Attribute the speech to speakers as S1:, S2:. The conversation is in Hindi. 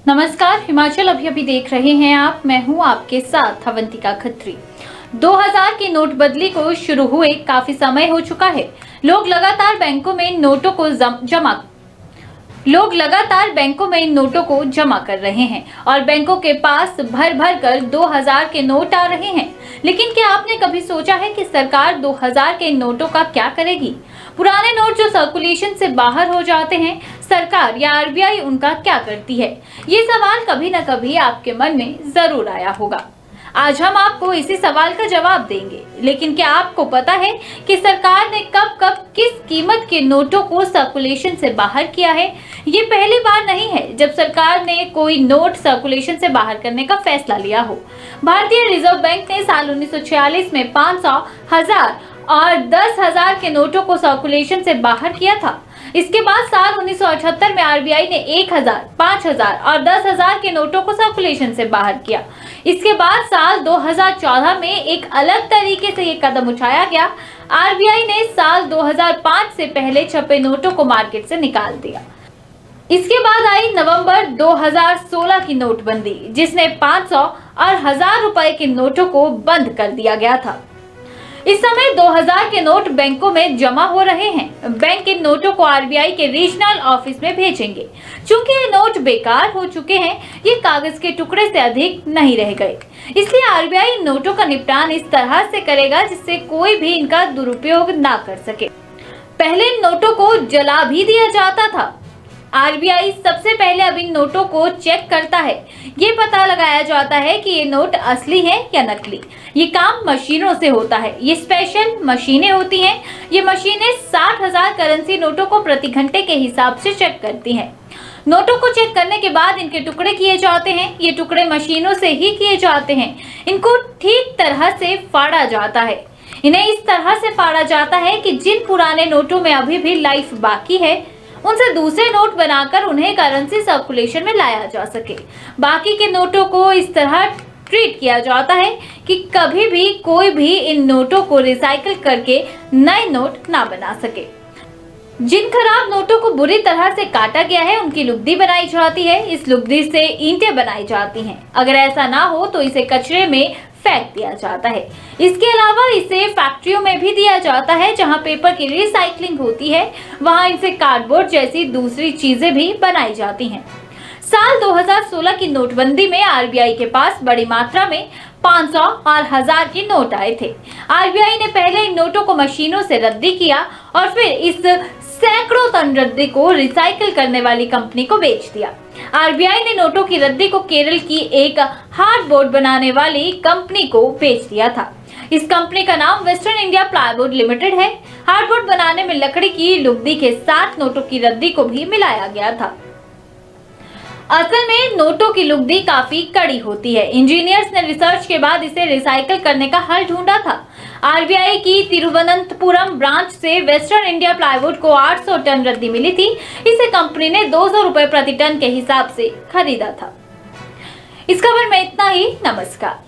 S1: नमस्कार, हिमाचल अभी देख रहे हैं आप। मैं हूं आपके साथ अवंतिका खत्री। 2000 की नोटबंदी को शुरू हुए काफी समय हो चुका है। लोग लगातार बैंकों में इन नोटों को जमा कर रहे हैं और बैंकों के पास भर भर कर 2000 के नोट आ रहे हैं। लेकिन क्या आपने कभी सोचा है कि सरकार 2000 के नोटों का क्या करेगी? पुराने नोट जो सर्कुलेशन से बाहर हो जाते हैं, सरकार या आरबीआई उनका क्या करती है? ये सवाल कभी न कभी आपके मन में जरूर आया होगा। आज हम आपको इसी सवाल का जवाब देंगे। लेकिन क्या आपको पता है कि सरकार ने कब कब किस कीमत के नोटों को सर्कुलेशन से बाहर किया है? ये पहली बार नहीं है जब सरकार ने कोई नोट सर्कुलेशन से बाहर करने का फैसला लिया हो। भारतीय रिजर्व बैंक ने साल 1946 में 500, 1000 और 10,000 के नोटों को सर्कुलेशन से बाहर किया था। इसके बाद साल 1978 में आरबीआई ने 1000, 5000 और 10,000 के नोटों को सर्कुलेशन से बाहर किया। इसके बाद साल 2014 में एक अलग तरीके से ये कदम उठाया गया। आरबीआई ने साल 2005 से पहले छपे नोटों को मार्केट से निकाल दिया। इसके बाद आई नवंबर 2016 की नोटबंदी, जिसने 500 और 1000 रुपए के नोटों को बंद कर दिया गया था। इस समय 2000 के नोट बैंकों में जमा हो रहे हैं। बैंक इन नोटों को आरबीआई के रीजनल ऑफिस में भेजेंगे। चूंकि ये नोट बेकार हो चुके हैं, ये कागज के टुकड़े से अधिक नहीं रह गए, इसलिए आरबीआई इन नोटों का निपटान इस तरह से करेगा जिससे कोई भी इनका दुरुपयोग ना कर सके। पहले इन नोटों को जला भी दिया जाता था। आरबीआई सबसे पहले अब इन नोटों को चेक करता है। ये पता लगाया जाता है कि ये नोट असली है या नकली। ये काम मशीनों से होता है। ये स्पेशल मशीनें होती हैं। ये मशीनें 60,000 करेंसी नोटों को प्रति घंटे के हिसाब से चेक करती हैं। नोटों को चेक करने के बाद इनके टुकड़े किए जाते हैं। ये टुकड़े मशीनों से ही किए जाते हैं। इनको ठीक तरह से फाड़ा जाता है। इन्हें इस तरह से फाड़ा जाता है कि जिन पुराने नोटों में अभी भी लाइफ बाकी है, उनसे दूसरे नोट बनाकर उन्हें करेंसी सर्कुलेशन में लाया जा सके। बाकी के नोटों को इस तरह ट्रीट किया जाता है कि कभी भी कोई भी इन नोटों को रिसाइकिल करके नए नोट ना बना सके। जिन खराब नोटों को बुरी तरह से काटा गया है, उनकी लुगदी बनाई जाती है। इस लुगदी से ईंटें बनाई जाती हैं। अगर ऐसा ना हो तो इसे कचरे में फेंक दिया जाता है। इसके अलावा इसे फैक्ट्रियों में भी दिया जाता है, जहां पेपर की रिसाइकलिंग होती है। वहां इनसे कार्डबोर्ड जैसी दूसरी चीजें भी बनाई जाती हैं। साल 2016 की नोटबंदी में आरबीआई के पास बड़ी मात्रा में 500 और 1000 के नोट आए थे। आरबीआई ने पहले इन नोटों को मशीनों से रद्दी किया और फिर इस सैकड़ों टन रद्दी को रिसाइकिल करने वाली कंपनी को बेच दिया। आरबीआई ने नोटों की रद्दी को केरल की एक हार्डबोर्ड बनाने वाली कंपनी को बेच दिया था। इस कंपनी का नाम वेस्टर्न इंडिया प्लाईवुड लिमिटेड है। हार्डबोर्ड बनाने में लकड़ी की लुगदी के साथ नोटों की रद्दी को भी मिलाया गया था। असल में नोटों की लुगदी काफी कड़ी होती है। इंजीनियर्स ने रिसर्च के बाद इसे रिसाइकिल करने का हल ढूंढा था। आरबीआई की तिरुवनंतपुरम ब्रांच से वेस्टर्न इंडिया प्लाईवुड को 800 टन रद्दी मिली थी। इसे कंपनी ने 200 रुपए प्रति टन के हिसाब से खरीदा था। इस खबर में इतना ही। नमस्कार।